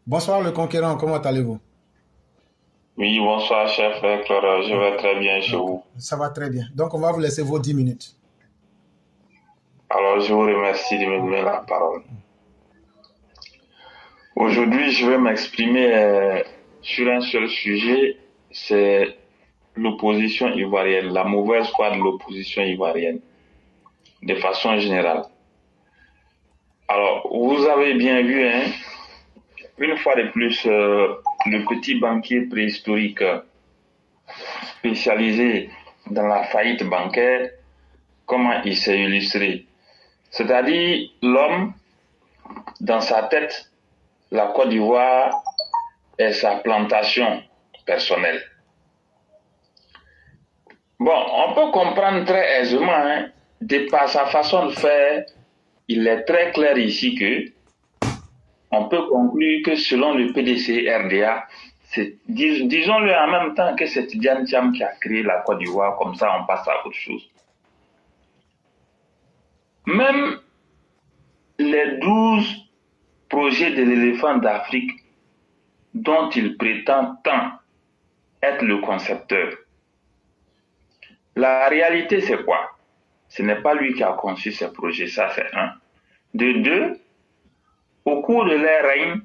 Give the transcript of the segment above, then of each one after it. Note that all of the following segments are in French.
Bonsoir le conquérant, comment allez-vous? Oui, bonsoir, chef Claire. Je vais très bien chez Ok, vous. ça va très bien. Donc on va vous laisser vos 10 minutes. Alors, je vous remercie de me donner la parole. Aujourd'hui, je vais m'exprimer sur un seul sujet, c'est l'opposition ivoirienne, la mauvaise foi de l'opposition ivoirienne, de façon générale. Alors, vous avez bien vu, hein, une fois de plus, le petit banquier préhistorique spécialisé dans la faillite bancaire, comment il s'est illustré. C'est-à-dire, l'homme, dans sa tête, la Côte d'Ivoire est sa plantation personnelle. Bon, on peut comprendre très aisément, hein, de par sa façon de faire, il est très clair ici que on peut conclure que selon le PDC RDA, disons-le en même temps que c'est Diane Cham qui a créé la Côte d'Ivoire, comme ça on passe à autre chose. Même les 12 projets de l'éléphant d'Afrique dont il prétend tant être le concepteur, la réalité c'est quoi? Ce n'est pas lui qui a conçu ce projet, ça c'est un. De deux, au cours de leur règne,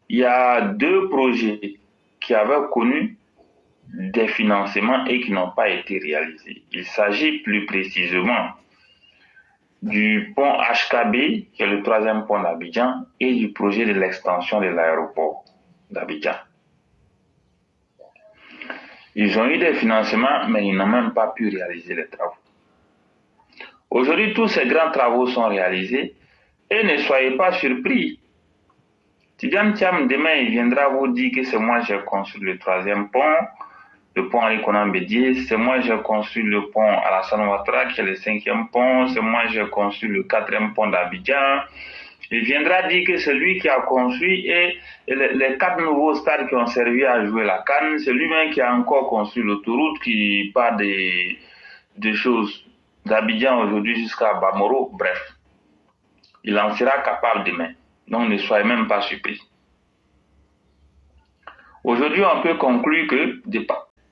il y a deux projets qui avaient connu des financements et qui n'ont pas été réalisés. Il s'agit plus précisément du pont HKB, qui est le troisième pont d'Abidjan, et du projet de l'extension de l'aéroport d'Abidjan. Ils ont eu des financements, mais ils n'ont même pas pu réaliser les travaux. Aujourd'hui, tous ces grands travaux sont réalisés et ne soyez pas surpris. Tidiane Thiam, demain, il viendra vous dire que c'est moi qui ai construit le troisième pont, le pont Ali Konan Bédié, c'est moi qui ai construit le pont Alassane Ouattara, qui est le cinquième pont, c'est moi qui ai construit le quatrième pont d'Abidjan. Il viendra dire que c'est lui qui a construit et les 4 nouveaux stades qui ont servi à jouer la CAN, c'est lui-même qui a encore construit l'autoroute qui part des choses d'Abidjan aujourd'hui jusqu'à Bamoro, bref. Il en sera capable demain. Donc ne soyez même pas surpris. Aujourd'hui, on peut conclure que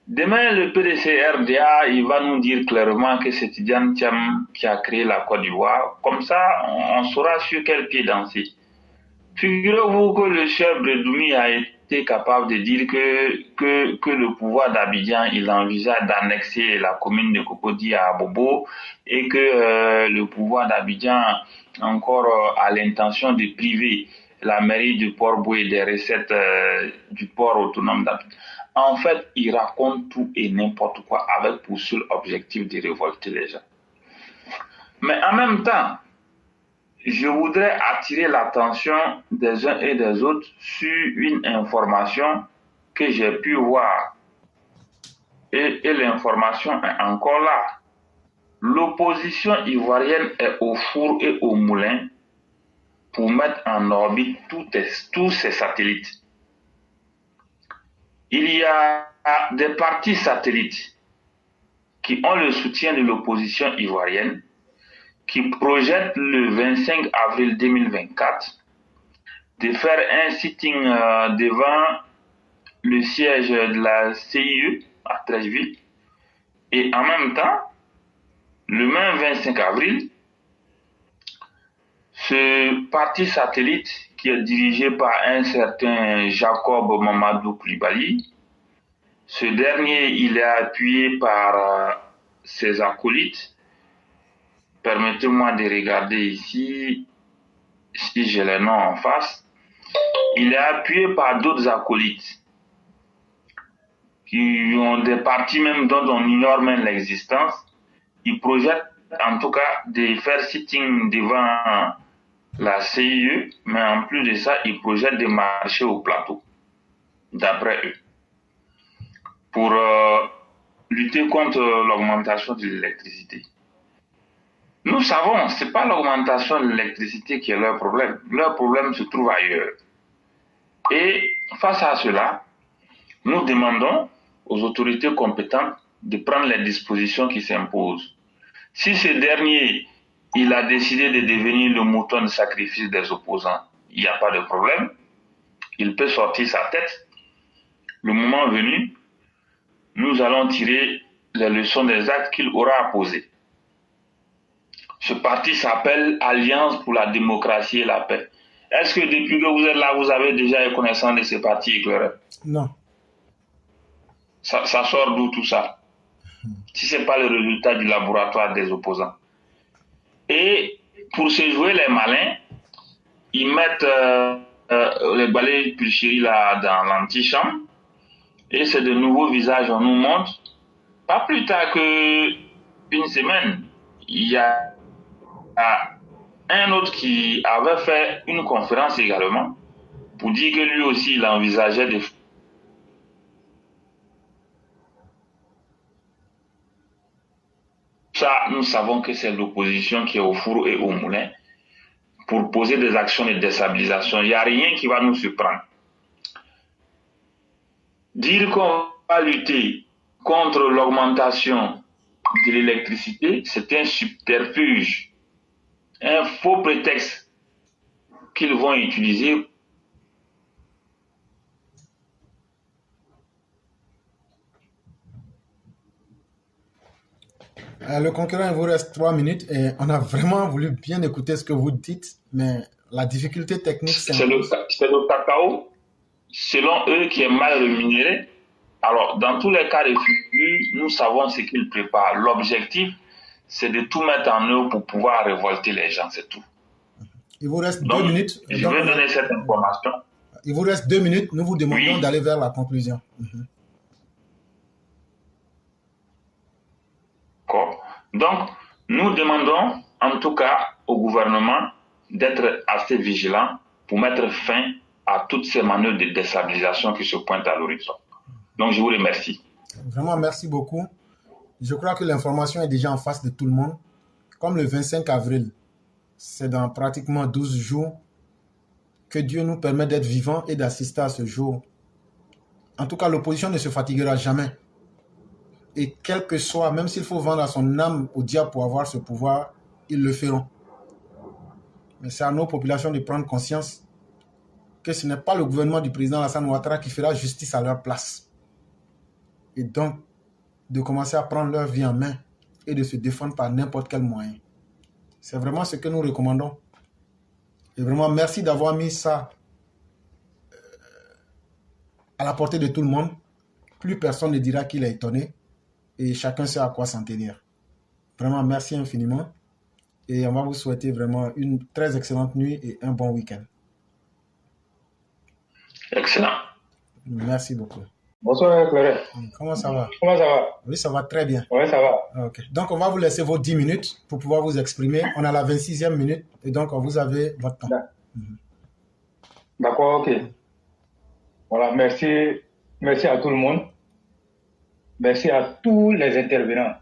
demain, le PDC-RDA, il va nous dire clairement que c'est Tidiane Thiam qui a créé la Côte d'Ivoire. Comme ça, on saura sur quel pied danser. Figurez-vous que le chef Bredoumi a été capable de dire que le pouvoir d'Abidjan, il envisage d'annexer la commune de Cocody à Bobo et que le pouvoir d'Abidjan encore a l'intention de priver la mairie du Port-Boué des recettes du port autonome d'Abidjan. En fait, il raconte tout et n'importe quoi avec pour seul objectif de révolter les gens. Mais en même temps, je voudrais attirer l'attention des uns et des autres sur une information que j'ai pu voir. Et l'information est encore là. L'opposition ivoirienne est au four et au moulin pour mettre en orbite tous ces satellites. Il y a des partis satellites qui ont le soutien de l'opposition ivoirienne, qui projettent le 25 avril 2024 de faire un sitting devant le siège de la CIE à Trècheville. Et en même temps, le même 25 avril, ce parti satellite qui est dirigé par un certain Jacob Mamadou Koulibaly, ce dernier, il est appuyé par ses acolytes. Permettez-moi de regarder ici, si j'ai les noms en face. Il est appuyé par d'autres acolytes qui ont des partis même dont on ignore même l'existence. Ils projettent en tout cas de faire sitting devant la CIE, mais en plus de ça, ils projettent de marcher au plateau, d'après eux, pour lutter contre l'augmentation de l'électricité. Nous savons, ce n'est pas l'augmentation de l'électricité qui est leur problème. Leur problème se trouve ailleurs. Et face à cela, nous demandons aux autorités compétentes de prendre les dispositions qui s'imposent. Si ce dernier, il a décidé de devenir le mouton de sacrifice des opposants, il n'y a pas de problème. il peut sortir sa tête. Le moment venu, nous allons tirer les leçons des actes qu'il aura posés. Ce parti s'appelle Alliance pour la démocratie et la paix. Est-ce que depuis que vous êtes là, vous avez déjà eu connaissance de ce parti éclairé? Non. Ça sort d'où tout ça? Si ce n'est pas le résultat du laboratoire des opposants. Et pour se jouer les malins, ils mettent les balais de pulcherie là dans l'antichambre. Et c'est de nouveaux visages, on nous montre. Pas plus tard qu'une semaine, il y a un autre qui avait fait une conférence également pour dire que lui aussi il envisageait de... Ça, nous savons que c'est l'opposition qui est au four et au moulin pour poser des actions de déstabilisation. Il n'y a rien qui va nous surprendre. Dire qu'on va lutter contre l'augmentation de l'électricité, c'est un subterfuge, un faux prétexte qu'ils vont utiliser. Le concurrent, il vous reste 3 minutes et on a vraiment voulu bien écouter ce que vous dites, mais la difficulté technique, c'est le cacao, selon eux, qui est mal rémunéré. Alors, dans tous les cas de figure, nous savons ce qu'ils préparent. L'objectif, c'est de tout mettre en œuvre pour pouvoir révolter les gens, c'est tout. Il vous reste 2 minutes. Je vais donner cette information. Il vous reste 2 minutes. Nous vous demandons d'aller vers la conclusion. Donc, nous demandons en tout cas au gouvernement d'être assez vigilant pour mettre fin à toutes ces manœuvres de déstabilisation qui se pointent à l'horizon. Donc, je vous remercie. Vraiment, merci beaucoup. Je crois que l'information est déjà en face de tout le monde. Comme le 25 avril, c'est dans pratiquement 12 jours que Dieu nous permet d'être vivants et d'assister à ce jour. En tout cas, l'opposition ne se fatiguera jamais. Et quel que soit, même s'il faut vendre son âme au diable pour avoir ce pouvoir, ils le feront. Mais c'est à nos populations de prendre conscience que ce n'est pas le gouvernement du président Alassane Ouattara qui fera justice à leur place. Et donc, de commencer à prendre leur vie en main et de se défendre par n'importe quel moyen. C'est vraiment ce que nous recommandons. Et vraiment, merci d'avoir mis ça à la portée de tout le monde. Plus personne ne dira qu'il est étonné. Et chacun sait à quoi s'en tenir. Vraiment, merci infiniment. Et on va vous souhaiter vraiment une très excellente nuit et un bon week-end. Excellent. Merci beaucoup. Bonsoir, Claire. Comment ça va? Comment ça va? Oui, ça va très bien. Oui, ça va. Okay. Donc, on va vous laisser vos 10 minutes pour pouvoir vous exprimer. On a la 26e minute et donc, vous avez votre temps. D'accord, ok. Voilà, merci. Merci à tout le monde. Merci à tous les intervenants.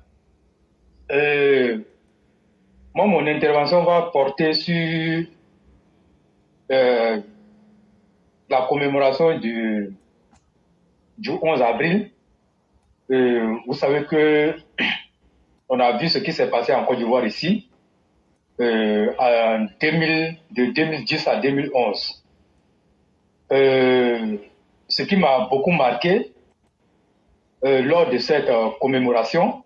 Moi, mon intervention va porter sur la commémoration du 11 avril. Vous savez que on a vu ce qui s'est passé en Côte d'Ivoire ici de 2010 à 2011. Ce qui m'a beaucoup marqué lors de cette commémoration,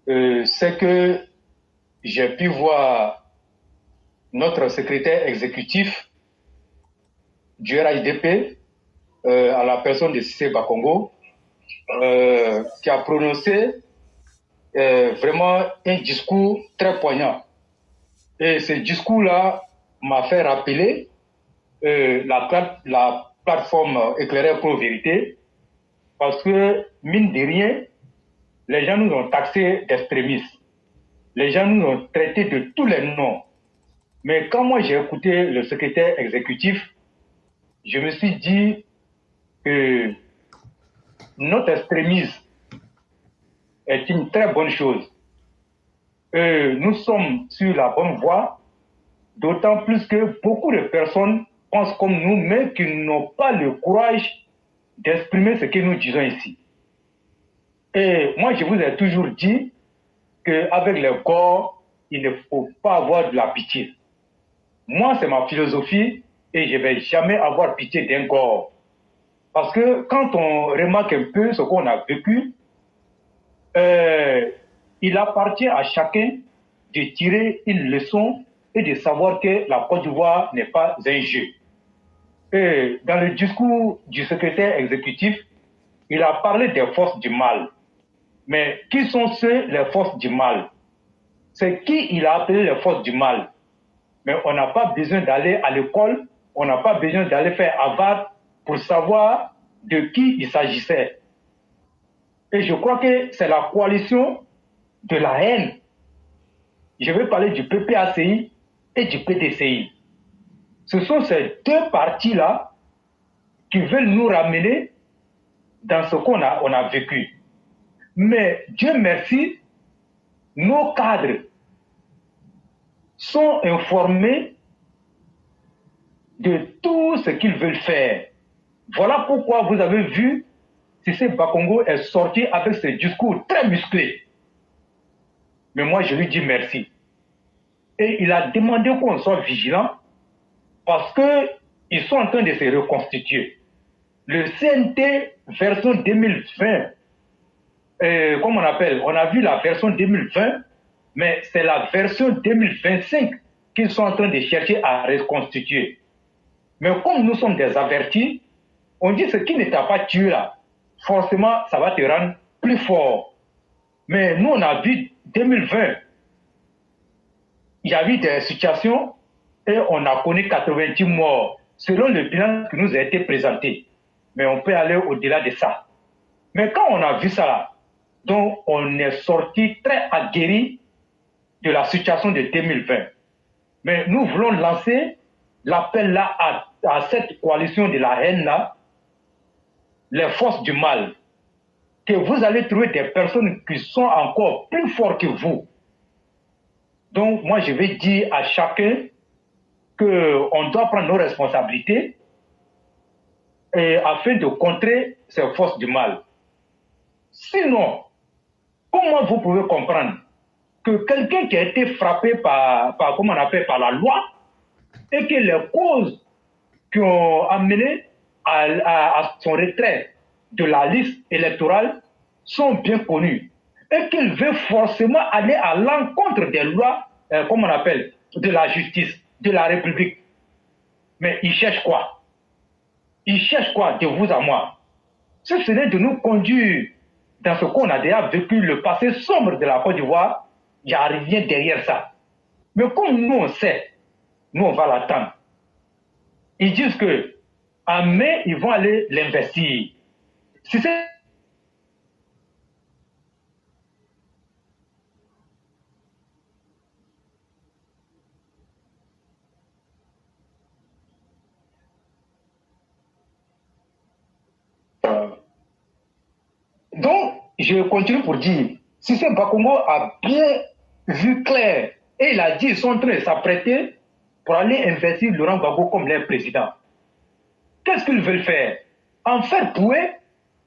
c'est que j'ai pu voir notre secrétaire exécutif du RHDP, à la personne de Cissé Bakongo, qui a prononcé vraiment un discours très poignant. Et ce discours-là m'a fait rappeler la plateforme Éclaireur Pro Vérité, parce que, mine de rien, les gens nous ont taxés d'extrémistes. Les gens nous ont traités de tous les noms. Mais quand moi j'ai écouté le secrétaire exécutif, je me suis dit que notre extrémisme est une très bonne chose. Nous sommes sur la bonne voie, d'autant plus que beaucoup de personnes pensent comme nous, mais qui n'ont pas le courage d'exprimer ce que nous disons ici. Et moi, je vous ai toujours dit qu'avec les corps, il ne faut pas avoir de la pitié. Moi, c'est ma philosophie et je ne vais jamais avoir pitié d'un corps. Parce que quand on remarque un peu ce qu'on a vécu, il appartient à chacun de tirer une leçon et de savoir que la Côte d'Ivoire n'est pas un jeu. Et dans le discours du secrétaire exécutif, il a parlé des forces du mal. Mais qui sont les forces du mal? C'est qui il a appelé les forces du mal? Mais on n'a pas besoin d'aller à l'école, on n'a pas besoin d'aller faire Harvard pour savoir de qui il s'agissait. Et je crois que c'est la coalition de la haine. Je vais parler du PPACI et du PDCI. Ce sont ces deux partis-là qui veulent nous ramener dans ce qu'on a vécu. Mais Dieu merci, nos cadres sont informés de tout ce qu'ils veulent faire. Voilà pourquoi vous avez vu Cissé Bakongo est sorti avec ce discours très musclé. Mais moi, je lui dis merci. Et il a demandé qu'on soit vigilant parce qu'ils sont en train de se reconstituer. Le CNT version 2020, comme on appelle, on a vu la version 2020, mais c'est la version 2025 qu'ils sont en train de chercher à reconstituer. Mais comme nous sommes des avertis, on dit ce qui ne t'a pas tué là, forcément ça va te rendre plus fort. Mais nous on a vu 2020, il y a eu des situations et on a connu 90 morts selon le bilan qui nous a été présenté. Mais on peut aller au-delà de ça. Mais quand on a vu ça là, donc on est sorti très aguerri de la situation de 2020. Mais nous voulons lancer l'appel là à cette coalition de la haine là, les forces du mal, que vous allez trouver des personnes qui sont encore plus fortes que vous. Donc moi je vais dire à chacun qu'on doit prendre nos responsabilités afin de contrer ces forces du mal. Sinon, comment vous pouvez comprendre que quelqu'un qui a été frappé comment on appelle, par la loi et que les causes qui ont amené à son retrait de la liste électorale sont bien connues et qu'il veut forcément aller à l'encontre des lois, comment on appelle, de la justice, de la République. Mais il cherche quoi? Il cherche quoi de vous à moi? Si ce n'est de nous conduire dans ce qu'on a déjà vécu, le passé sombre de la Côte d'Ivoire, il n'y a rien derrière ça. Mais comme nous on sait, nous on va l'attendre. Ils disent que en mai, ils vont aller l'investir. Si c'est donc, je continue pour dire, Cissé Bakongo a bien vu clair et il a dit qu'ils sont en train de s'apprêter pour aller investir Laurent Gbagbo comme leur président. Qu'est-ce qu'ils veulent faire? En faire pouet,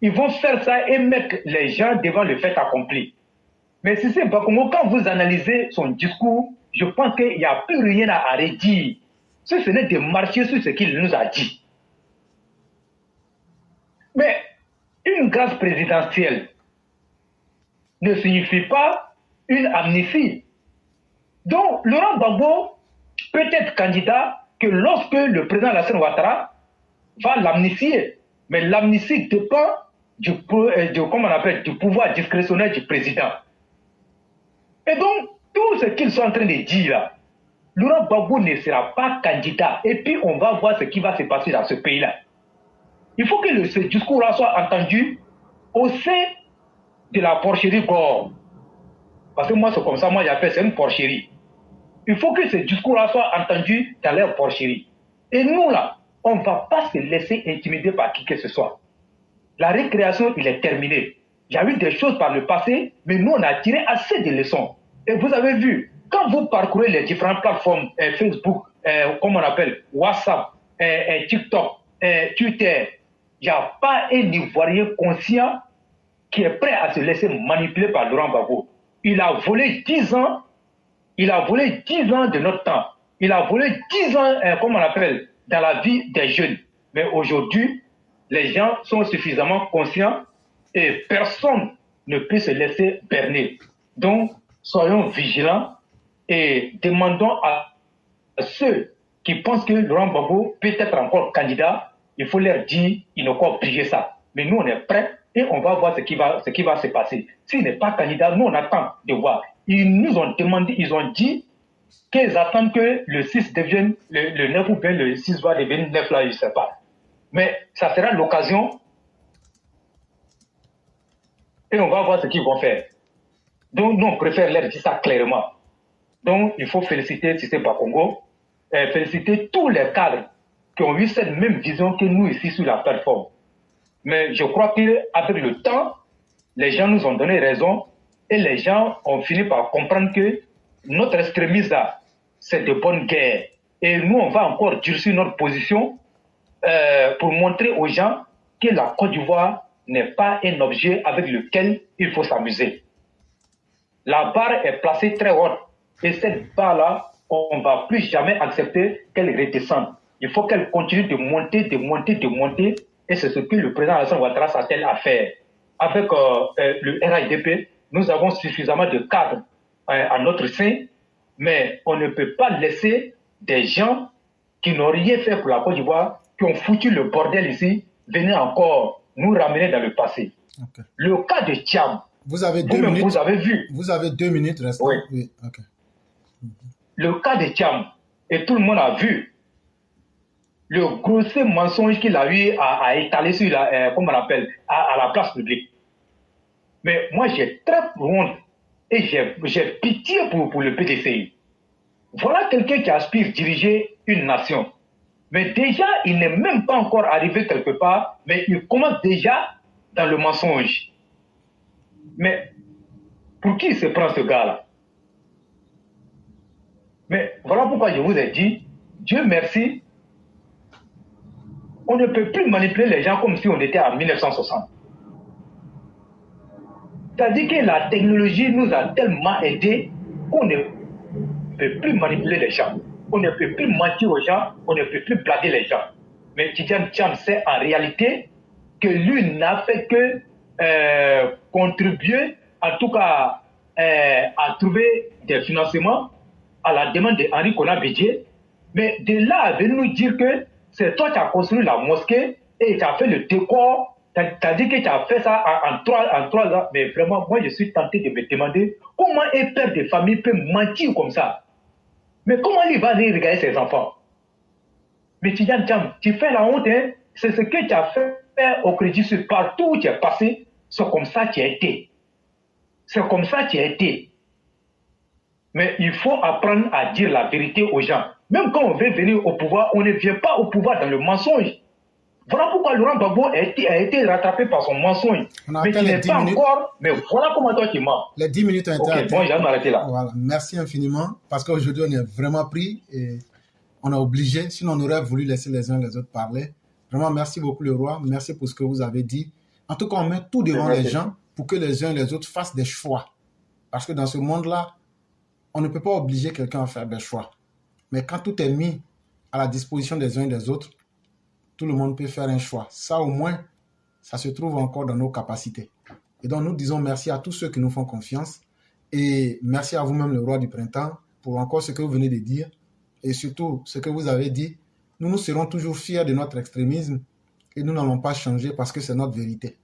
ils vont faire ça et mettre les gens devant le fait accompli. Mais Cissé Bakongo, quand vous analysez son discours, je pense qu'il n'y a plus rien à redire. Si ce n'est de marcher sur ce qu'il nous a dit. Mais une grâce présidentielle ne signifie pas une amnistie. Donc, Laurent Gbagbo peut être candidat que lorsque le président Alassane Ouattara va l'amnistier. Mais l'amnistie dépend du pouvoir discrétionnaire du président. Et donc, tout ce qu'ils sont en train de dire là, Laurent Gbagbo ne sera pas candidat. Et puis, on va voir ce qui va se passer dans ce pays-là. Il faut que ce discours-là soit entendu au sein de la porcherie Gore. Parce que moi, c'est comme ça, moi j'appelle c'est une porcherie. Il faut que ce discours-là soit entendu dans leur porcherie. Et nous, là, on ne va pas se laisser intimider par qui que ce soit. La récréation, il est terminé. Il y a eu des choses par le passé, mais nous, on a tiré assez de leçons. Et vous avez vu, quand vous parcourez les différentes plateformes, Facebook, comme on appelle, WhatsApp, TikTok, Twitter, il n'y a pas un Ivoirien conscient qui est prêt à se laisser manipuler par Laurent Gbagbo. Il a volé 10 ans, il a volé 10 ans de notre temps. Il a volé 10 ans, comment on appelle, dans la vie des jeunes. Mais aujourd'hui, les gens sont suffisamment conscients et personne ne peut se laisser berner. Donc, soyons vigilants et demandons à ceux qui pensent que Laurent Gbagbo peut être encore candidat, il faut leur dire, il n'a pas oublié ça. Mais nous, on est prêts et on va voir ce qui va se passer. S'il n'est pas candidat, nous, on attend de voir. Ils nous ont demandé, ils ont dit qu'ils attendent que le 6 devienne, le 9 ou bien le 6 va devenir 9 là, je ne sais pas. Mais ça sera l'occasion et on va voir ce qu'ils vont faire. Donc, nous, on préfère leur dire ça clairement. Donc, il faut féliciter Cissé Bakongo, féliciter tous les cadres qui ont eu cette même vision que nous ici sur la plateforme. Mais je crois qu'avec le temps, les gens nous ont donné raison et les gens ont fini par comprendre que notre extrémisme, c'est de bonne guerre. Et nous, on va encore durcir notre position pour montrer aux gens que la Côte d'Ivoire n'est pas un objet avec lequel il faut s'amuser. La barre est placée très haute. Et cette barre-là, on ne va plus jamais accepter qu'elle redescende. Il faut qu'elle continue de monter, de monter, de monter. Et c'est ce que le président Alassane Ouattara s'attelle à faire. Avec le RHDP, nous avons suffisamment de cadres à notre sein, mais on ne peut pas laisser des gens qui n'ont rien fait pour la Côte d'Ivoire, qui ont foutu le bordel ici, venir encore nous ramener dans le passé. Okay. Le cas de Thiam, vous avez 2 minutes. Vous avez vu. Vous avez 2 minutes restantes. Oui. Oui. Okay. Le cas de Thiam, et tout le monde a vu le gros mensonge qu'il a eu à étaler sur la, comment on appelle, à la place publique. Mais moi, j'ai très honte et j'ai pitié pour le PDCI. Voilà quelqu'un qui aspire à diriger une nation. Mais déjà, il n'est même pas encore arrivé quelque part, mais il commence déjà dans le mensonge. Mais pour qui se prend ce gars-là? Mais voilà pourquoi je vous ai dit, Dieu merci, on ne peut plus manipuler les gens comme si on était en 1960. C'est-à-dire que la technologie nous a tellement aidés qu'on ne peut plus manipuler les gens. On ne peut plus mentir aux gens, on ne peut plus blaguer les gens. Mais Tidjane Thiam sait en réalité que lui n'a fait que contribuer, en tout cas, à trouver des financements à la demande d'Henri Konan Bédié. Mais de là à venir nous dire que c'est toi qui as construit la mosquée et tu as fait le décor, tu as dit que tu as fait ça en 3 ans. Mais vraiment, moi, je suis tenté de me demander comment un père de famille peut mentir comme ça. Mais comment il va aller regarder ses enfants? Mais Tidjane Thiam, tu fais la honte, hein? C'est ce que tu as fait au Crédit Suisse, partout où tu es passé, c'est comme ça que tu as été. C'est comme ça que tu as été. Mais il faut apprendre à dire la vérité aux gens. Même quand on veut venir au pouvoir, on ne vient pas au pouvoir dans le mensonge. Voilà pourquoi Laurent Gbagbo a été rattrapé par son mensonge. Mais tu n'es pas encore... Mais voilà comment toi tu mens. Les 10 minutes ont été atteintes. Bon, je vais m'arrêter là. Voilà. Merci infiniment. Parce qu'aujourd'hui, on est vraiment pris et on est obligé. Sinon, on aurait voulu laisser les uns les autres parler. Vraiment, merci beaucoup le roi. Merci pour ce que vous avez dit. En tout cas, on met tout devant les gens pour que les uns et les autres fassent des choix. Parce que dans ce monde-là, on ne peut pas obliger quelqu'un à faire des choix. Mais quand tout est mis à la disposition des uns et des autres, tout le monde peut faire un choix. Ça, au moins, ça se trouve encore dans nos capacités. Et donc, nous disons merci à tous ceux qui nous font confiance. Et merci à vous-même, le roi du printemps, pour encore ce que vous venez de dire. Et surtout, ce que vous avez dit. Nous serons toujours fiers de notre extrémisme. Et nous n'allons pas changer parce que c'est notre vérité.